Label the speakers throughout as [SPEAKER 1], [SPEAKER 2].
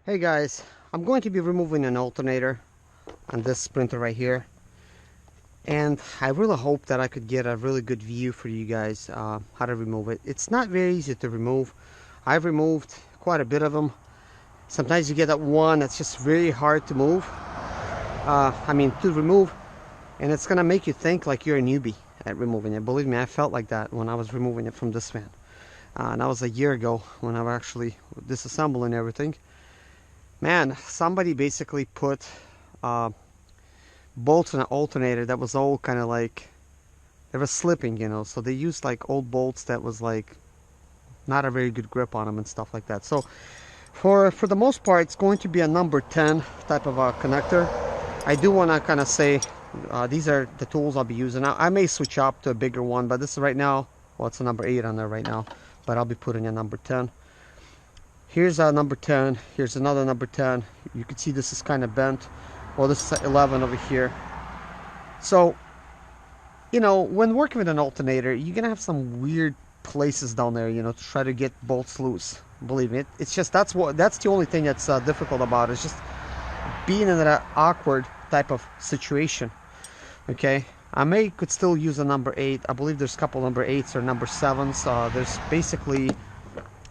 [SPEAKER 1] Hey guys, I'm going to be removing an alternator on this sprinter right here, and I really hope that I could get a really good view for you guys how to remove it. It's not very easy to remove. I've removed quite a bit of them. Sometimes you get that one that's just very hard to move. To remove, and it's gonna make you think like you're a newbie at removing it. Believe me, I felt like that when I was removing it from this van. And that was a year ago when I was actually disassembling everything. Man, somebody basically put bolts in an alternator that was all kind of like, they were slipping, you know, so they used like old bolts that was like not a very good grip on them and stuff like that. So for the most part, it's going to be a number 10 type of a connector. I do want to kind of say these are the tools I'll be using. I may switch up to a bigger one, but this is right now, well, it's a number 8 on there right now, but I'll be putting a number 10. Here's a number 10. Here's another number 10. You can see this is kind of bent. Well, this is 11 over here. So, you know, when working with an alternator, you're gonna have some weird places down there, you know, to try to get bolts loose. Believe me, it's just that's the only thing that's difficult about it. It's just being in that awkward type of situation. Okay, I could still use a number 8. I believe there's a couple number 8s or number 7s. There's basically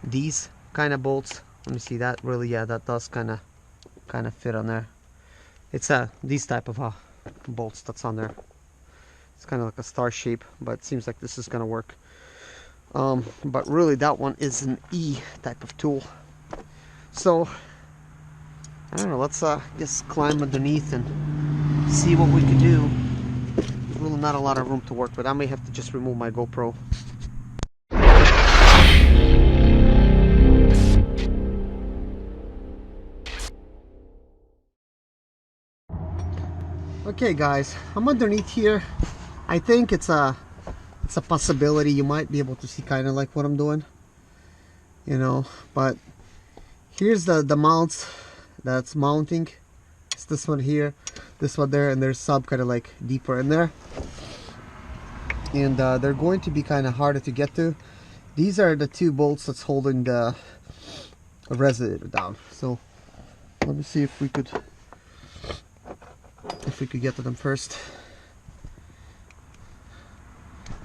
[SPEAKER 1] these kind of bolts. Let me see that. Really, yeah, that does kind of fit on there. It's these type of bolts that's on there. It's kind of like a star shape, but it seems like this is gonna work. But really, that one is an E type of tool. So I don't know. Let's just climb underneath and see what we can do. There's really not a lot of room to work with. I may have to just remove my GoPro. Okay guys, I'm underneath here. I think it's a possibility you might be able to see kind of like what I'm doing, you know, but here's the mounts that's mounting. It's this one here, this one there, and there's some kind of like deeper in there, and they're going to be kind of harder to get to. These are the two bolts that's holding the resonator down. So let me see if we could get to them first.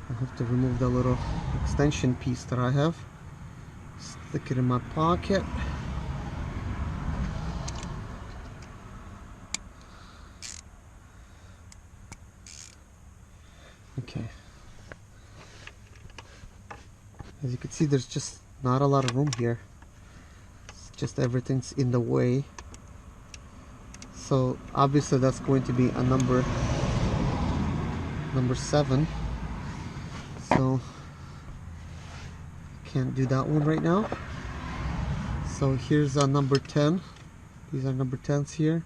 [SPEAKER 1] I have to remove the little extension piece that I have. Stick it in my pocket. Okay. As you can see, there's just not a lot of room here. It's just everything's in the way. So obviously that's going to be a number 7. So can't do that one right now. So here's a number 10. These are number 10s here.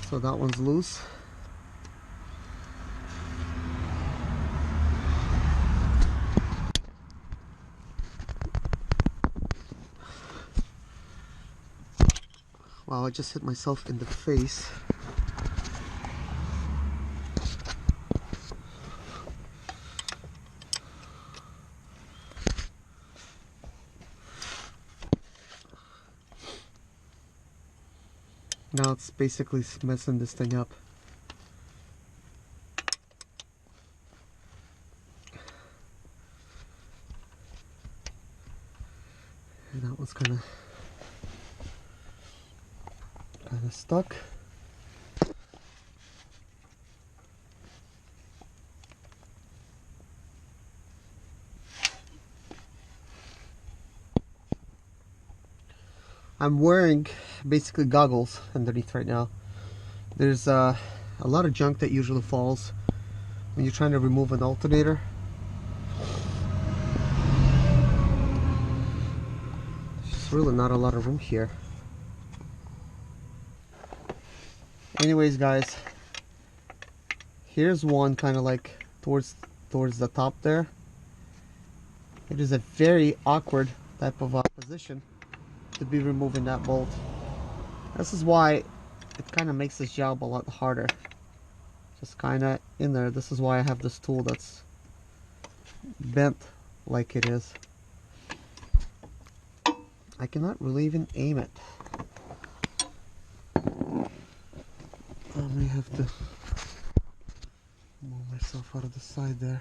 [SPEAKER 1] So that one's loose. Wow, I just hit myself in the face. Now it's basically messing this thing up. And that one's kind of stuck. I'm wearing basically goggles underneath right now. There's a lot of junk that usually falls when you're trying to remove an alternator. There's just really not a lot of room here. Anyways guys, here's one kind of like towards the top there. It is a very awkward type of position to be removing that bolt. This is why it kind of makes this job a lot harder. Just kind of in there. This is why I have this tool that's bent like it is. I cannot really even aim it. I may have to move myself out of the side there.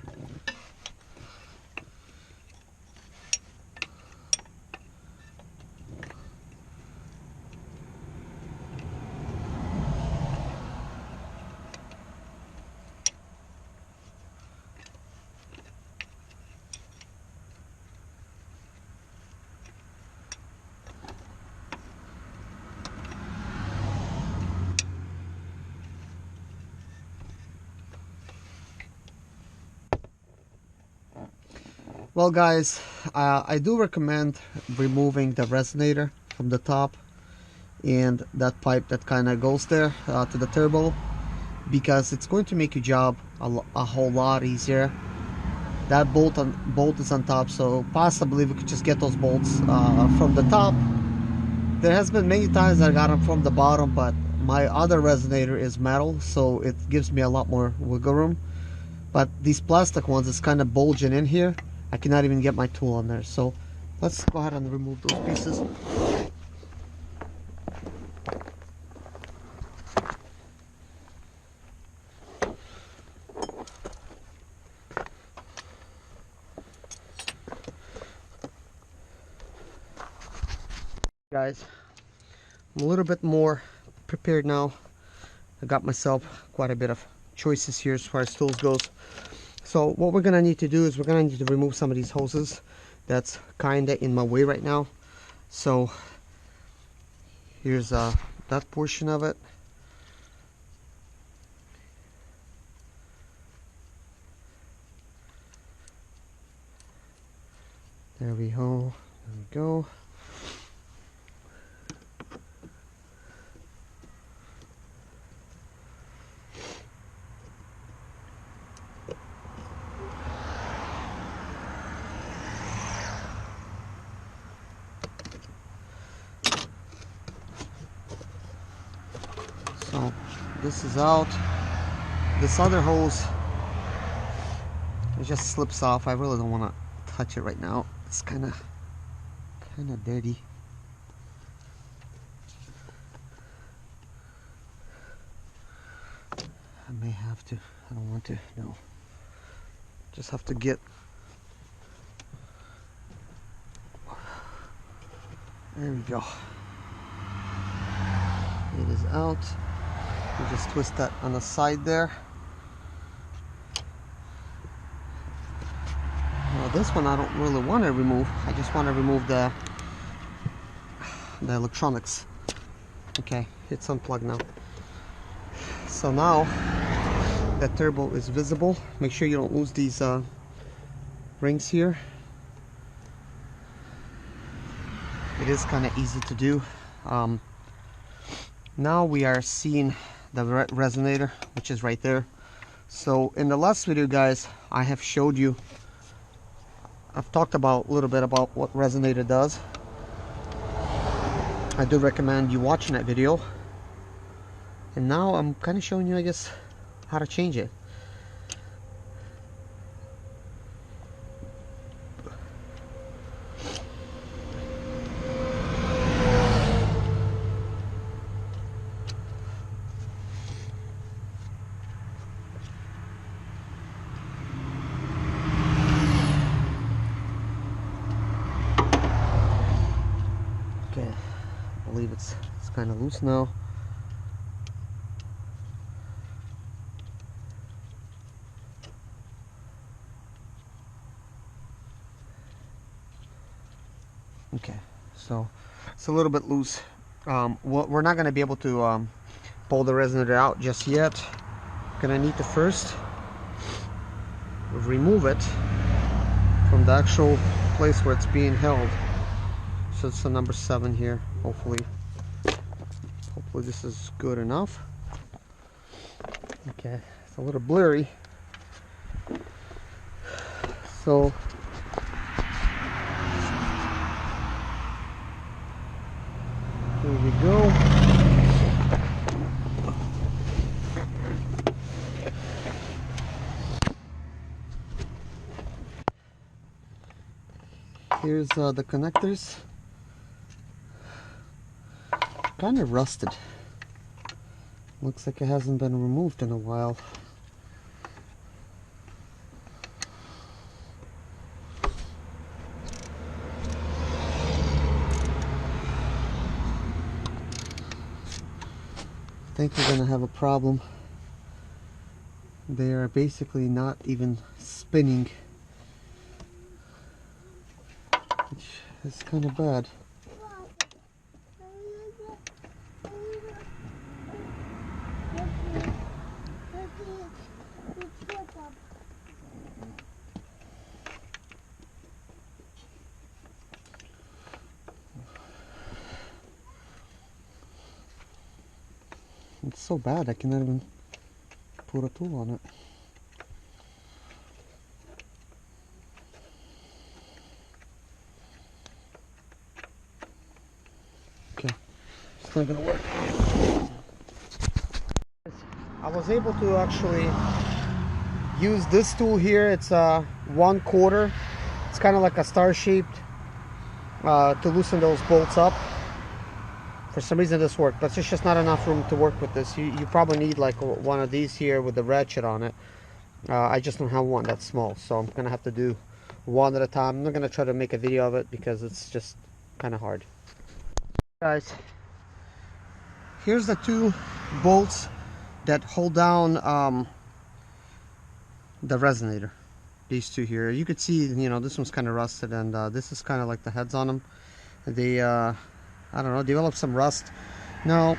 [SPEAKER 1] Well guys, I do recommend removing the resonator from the top and that pipe that kind of goes there to the turbo, because it's going to make your job a whole lot easier. That bolt is on top, so possibly we could just get those bolts from the top. There has been many times I got them from the bottom, but my other resonator is metal, so it gives me a lot more wiggle room. But these plastic ones, it's kind of bulging in here. I cannot even get my tool on there. So let's go ahead and remove those pieces. Guys, I'm a little bit more prepared now. I got myself quite a bit of choices here as far as tools goes. So what we're gonna need to do is we're gonna need to remove some of these hoses that's kinda in my way right now. So here's that portion of it. There we go. There we go. So this is out. This other hose, it just slips off. I really don't want to touch it right now. It's kind of dirty. I may have to. I don't want to. No. Just have to get. There we go. It is out. You just twist that on the side there. Now this one I don't really want to remove. I just want to remove the electronics. Okay, it's unplugged now. So now that turbo is visible. Make sure you don't lose these rings here. It is kind of easy to do. Now we are seeing the resonator, which is right there. So in the last video, guys, I have showed you, I've talked about a little bit about what resonator does. I do recommend you watching that video. And now I'm kind of showing you, I guess, how to change it. Okay, I believe it's kind of loose now. Okay, so it's a little bit loose. We're not going to be able to pull the resonator out just yet. Gonna need to first remove it from the actual place where it's being held. So it's the number 7 here. Hopefully this is good enough. Okay, it's a little blurry. So here we go. Here's the connectors. Kind of rusted. Looks like it hasn't been removed in a while. I think we're gonna have a problem. They are basically not even spinning, which is kind of bad. It's so bad I cannot even put a tool on it. Okay, it's not gonna work. I was able to actually use this tool here. It's a 1/4. It's kind of like a star shaped to loosen those bolts up. For some reason this worked, but it's just not enough room to work with this. You probably need like one of these here with the ratchet on it. I just don't have one that's small, so I'm gonna have to do one at a time. I'm not gonna try to make a video of it because it's just kind of hard. Guys, here's the 2 bolts that hold down the resonator. These 2 here. You could see, you know, this one's kind of rusted, and this is kind of like the heads on them. They I don't know, developed some rust. Now,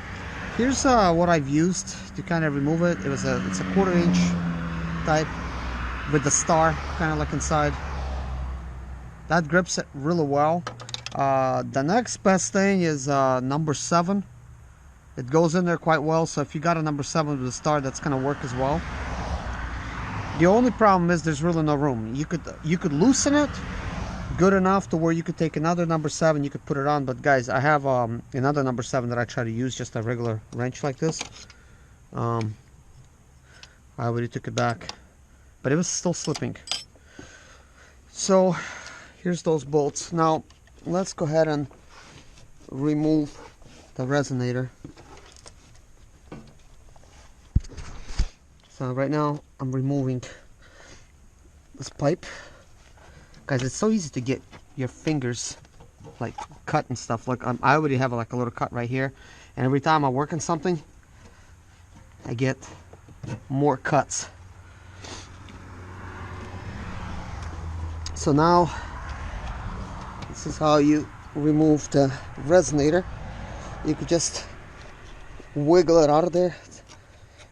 [SPEAKER 1] here's what I've used to kind of remove it. It's a 1/4 inch type with the star kind of like inside. That grips it really well. The next best thing is number 7. It goes in there quite well, so if you got a number 7 with a star, that's gonna work as well. The only problem is there's really no room. You could loosen it good enough to where you could take another number 7, you could put it on. But guys, I have another number 7 that I try to use, just a regular wrench like this. I already took it back, but it was still slipping. So here's those bolts. Now let's go ahead and remove the resonator. So right now I'm removing this pipe. Guys, it's so easy to get your fingers like cut and stuff. Look, I already have like a little cut right here, and every time I work on something I get more cuts. So now this is how you remove the resonator. You could just wiggle it out of there.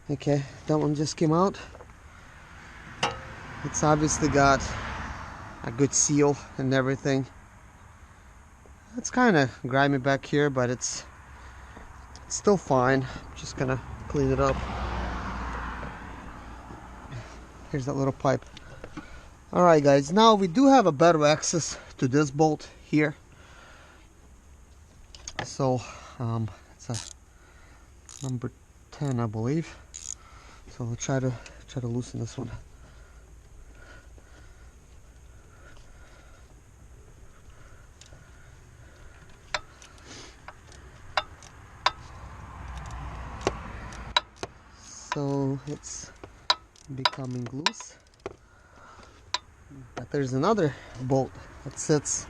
[SPEAKER 1] Okay, that one just came out. It's obviously got a good seal and everything. It's kind of grimy back here, but it's still fine. I'm just gonna clean it up. Here's that little pipe. Alright guys, now we do have a better access to this bolt here. So it's a number 10, I believe. So we'll try to loosen this one. So it's becoming loose, but there's another bolt that sits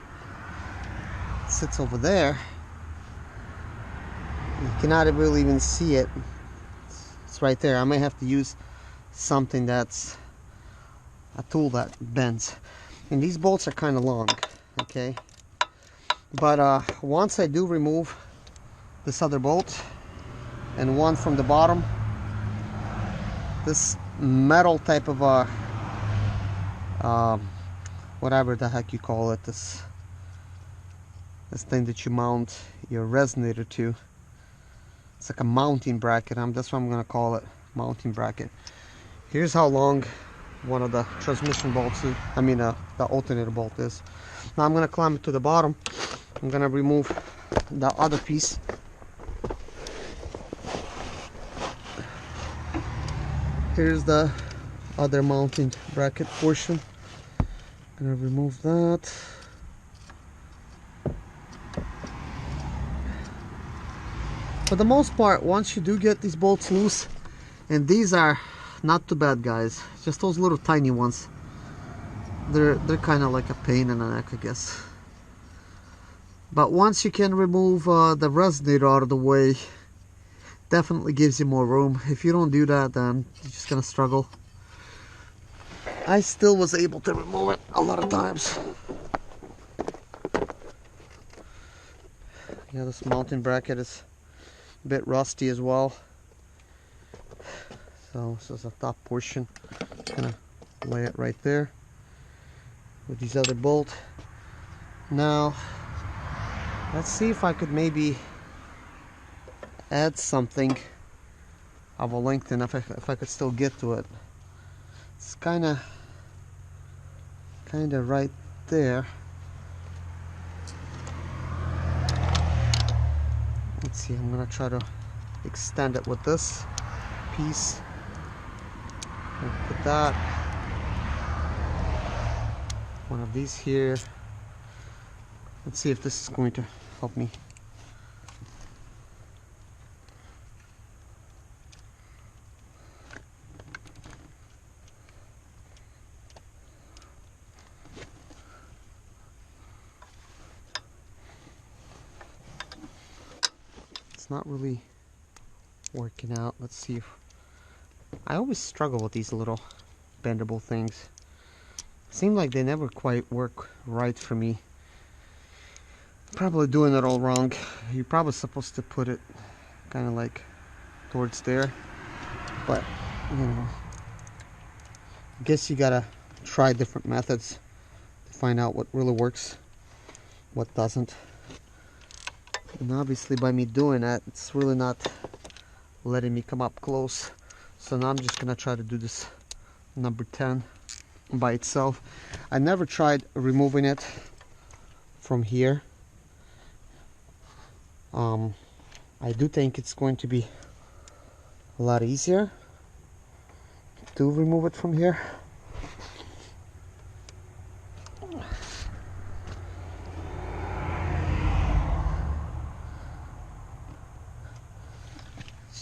[SPEAKER 1] over there. You cannot really even see it. It's right there. I may have to use something that's a tool that bends, and these bolts are kind of long, okay, but once I do remove this other bolt and one from the bottom, this metal type of whatever the heck you call it, this thing that you mount your resonator to, it's like a mounting bracket. That's what I'm gonna call it, mounting bracket. Here's how long one of the transmission bolts is, the alternator bolt is. Now I'm gonna climb it to the bottom. I'm gonna remove the other piece. Here's the other mounting bracket portion. Gonna remove that. for the most part, once you do get these bolts loose, and these are not too bad, guys, just those little tiny ones, they're kind of like a pain in the neck, I guess. But once you can remove the resonator out of the way, definitely gives you more room. If you don't do that, then you're just gonna struggle. I still was able to remove it a lot of times. Yeah, this mounting bracket is a bit rusty as well. So this is the top portion. Just gonna lay it right there with these other bolts. Now, let's see if I could maybe add something of a length enough if I could still get to it. It's kind of right there. Let's see, I'm gonna try to extend it with this piece and put that one of these here. Let's see if this is going to help me. Not really working out. Let's see if I always struggle with these little bendable things. Seem like they never quite work right for me. Probably doing it all wrong. You're probably supposed to put it kind of like towards there, but you know, I guess you gotta try different methods to find out what really works, what doesn't. And obviously by me doing that, it's really not letting me come up close. So now I'm just gonna try to do this number 10 by itself. I never tried removing it from here. I do think it's going to be a lot easier to remove it from here.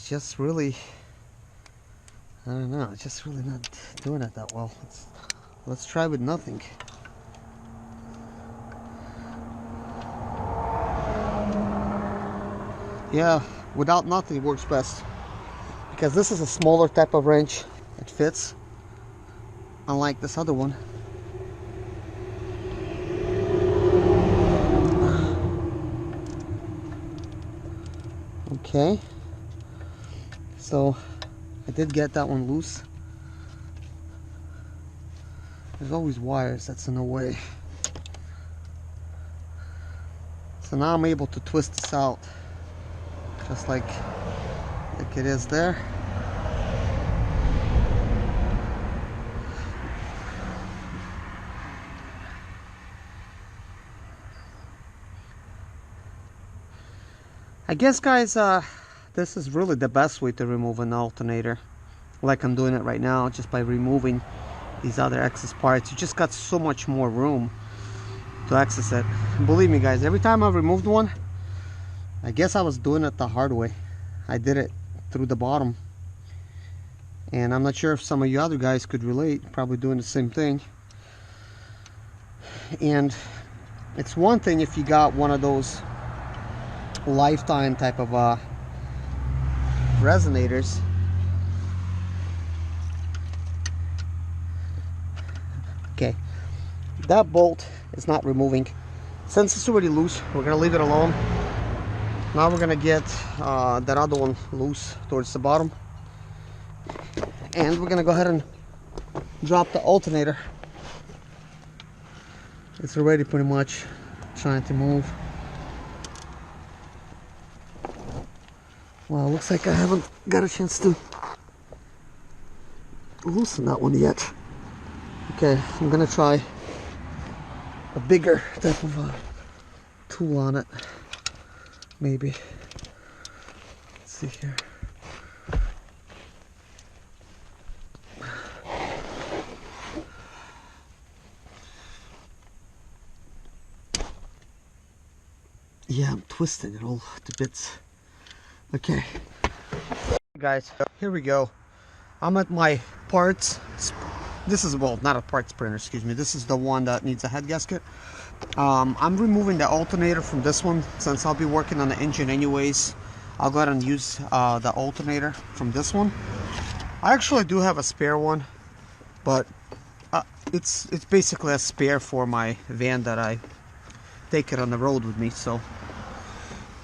[SPEAKER 1] Just really, I don't know, it's just really not doing it that well. Let's try with nothing. Yeah, without nothing works best, because this is a smaller type of wrench. It fits, unlike this other one. Okay. So I did get that one loose. There's always wires that's in the way. So now I'm able to twist this out just like it is there. I guess, guys, this is really the best way to remove an alternator, like I'm doing it right now, just by removing these other excess parts. You just got so much more room to access it. And believe me, guys, every time I removed one, I guess I was doing it the hard way. I did it through the bottom, and I'm not sure if some of you other guys could relate, probably doing the same thing. And it's one thing if you got one of those lifetime type of resonators. Okay, that bolt is not removing. Since it's already loose, we're gonna leave it alone. Now we're gonna get that other one loose towards the bottom, and we're gonna go ahead and drop the alternator. It's already pretty much trying to move. Well, it looks like I haven't got a chance to loosen that one yet. Okay, I'm gonna try a bigger type of tool on it, maybe. Let's see here. Yeah, I'm twisting it all to bits. Okay, guys, here we go. I'm at my parts. This is, well, not a parts printer, excuse me. This is the one that needs a head gasket. I'm removing the alternator from this one since I'll be working on the engine anyways. I'll go ahead and use the alternator from this one. I actually do have a spare one, but it's basically a spare for my van that I take it on the road with me, so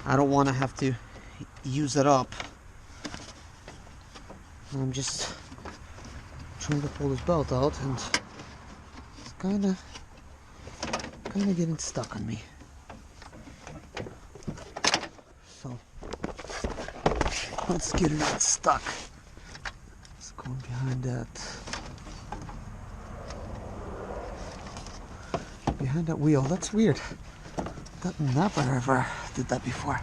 [SPEAKER 1] I don't want to have to use it up. I'm just trying to pull this belt out, and it's kind of getting stuck on me. So let's get it unstuck. It's going behind that wheel. That's weird. That never ever did that before.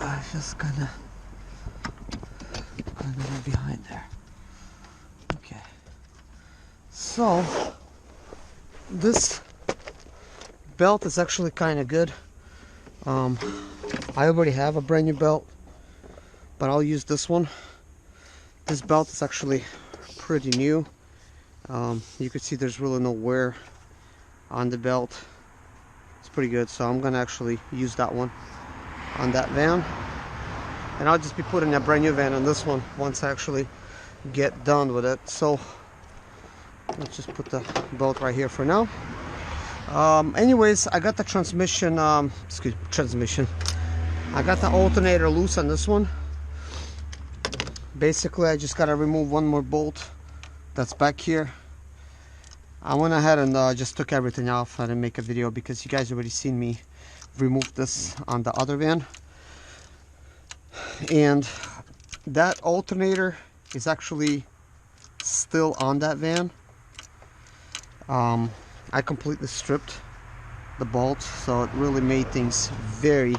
[SPEAKER 1] I just kind of went behind there. Okay. So this belt is actually kind of good. I already have a brand new belt, but I'll use this one. This belt is actually pretty new. You can see there's really no wear on the belt. It's pretty good, so I'm gonna actually use that one on that van, and I'll just be putting a brand new van on this one once I actually get done with it. So let's just put the belt right here for now. Anyways, I got the transmission, I got the alternator loose on this one. Basically, I just gotta remove one more bolt that's back here. I went ahead and just took everything off. I didn't make a video because you guys already seen me remove this on the other van. And that alternator is actually still on that van. I completely stripped the bolt, so it really made things very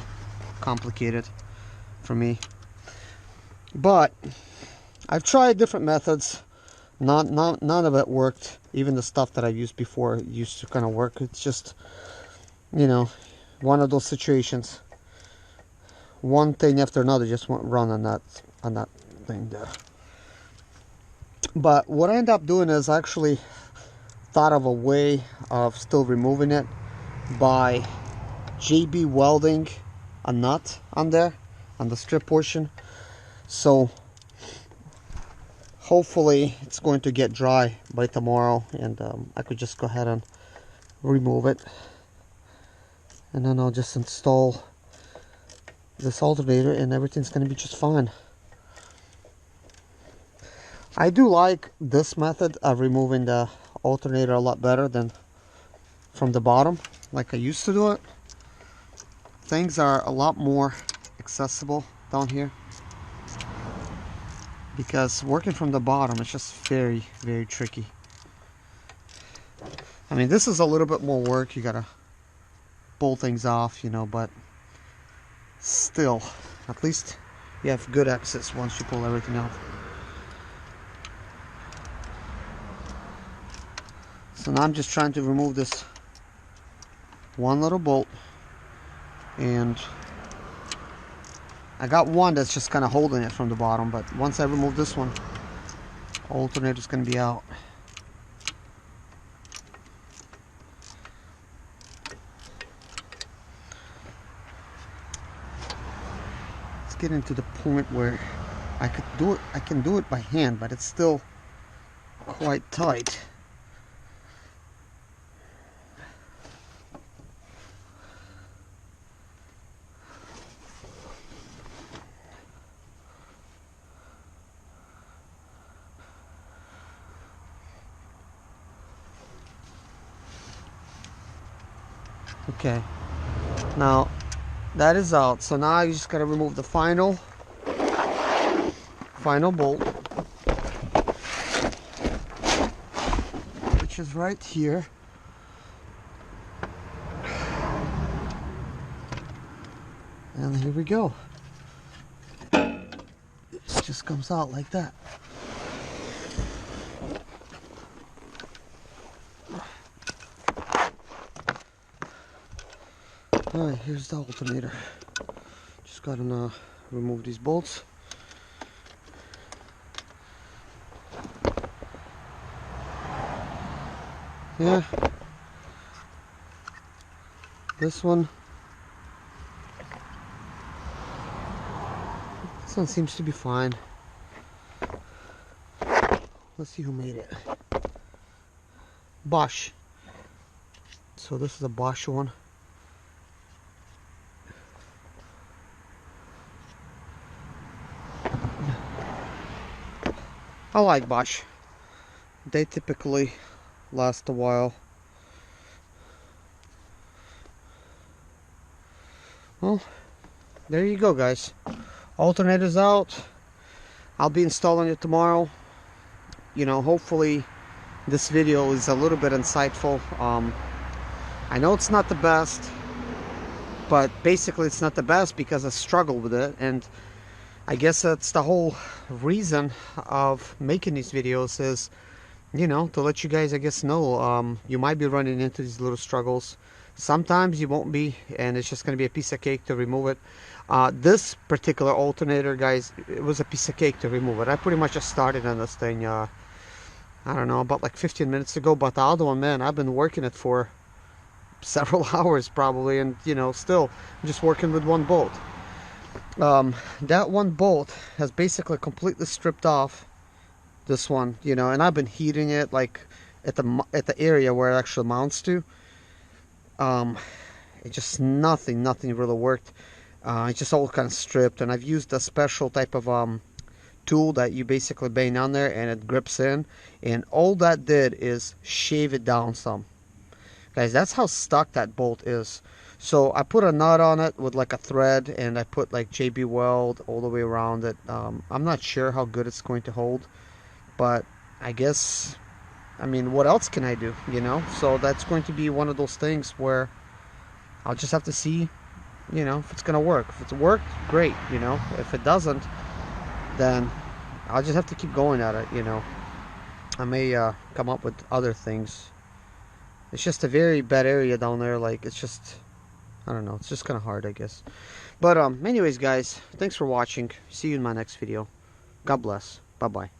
[SPEAKER 1] complicated for me. But I've tried different methods. None of it worked. Even the stuff that I used before used to kind of work. It's just, you know, one of those situations. One thing after another just went wrong on that thing there. But what I ended up doing is I actually thought of a way of still removing it by JB welding a nut on there, on the strip portion. So hopefully it's going to get dry by tomorrow, and I could just go ahead and remove it, and then I'll just install this alternator and everything's going to be just fine. I do like this method of removing the alternator a lot better than from the bottom like I used to do it. Things are a lot more accessible down here, because working from the bottom is just very, very tricky. I mean, this is a little bit more work. You gotta pull things off, you know, but still, at least you have good access once you pull everything off. So now I'm just trying to remove this one little bolt, and I got one that's just kind of holding it from the bottom, but once I remove this one, alternator's going to be out. It's getting to the point where I can do it by hand, but it's still quite tight. Okay, now that is out, so now you just gotta remove the final bolt, which is right here. And here we go. It just comes out like that. Alright, here's the alternator. Just got to remove these bolts. Yeah, this one seems to be fine. Let's see who made it. Bosh. So this is a Bosh one. I like Bosh. They typically last a while. Well, there you go, guys. Alternator's out. I'll be installing it tomorrow. You know, hopefully this video is a little bit insightful. I know it's not the best, but basically it's not the best because I struggle with it, and I guess that's the whole reason of making these videos, is, you know, to let you guys, I guess, know you might be running into these little struggles. Sometimes you won't be, and it's just going to be a piece of cake to remove it. This particular alternator, guys, it was a piece of cake to remove it. I pretty much just started on this thing, I don't know, about like 15 minutes ago. But the other one, man, I've been working it for several hours probably, and, you know, still I'm just working with one bolt. That one bolt has basically completely stripped off this one, you know, and I've been heating it like at the area where it actually mounts to. It just nothing really worked. It's just all kind of stripped, and I've used a special type of tool that you basically bang on there and it grips in, and all that did is shave it down some. Guys, that's how stuck that bolt is. So I put a nut on it with like a thread, and I put like JB Weld all the way around it. I'm not sure how good it's going to hold, but I guess, I mean, what else can I do, you know? So that's going to be one of those things where I'll just have to see, you know, if it's going to work. If it's worked, great, you know. If it doesn't, then I'll just have to keep going at it, you know. I may come up with other things. It's just a very bad area down there. Like, it's just, I don't know, it's just kind of hard, I guess. But anyways, guys, thanks for watching. See you in my next video. God bless. Bye-bye.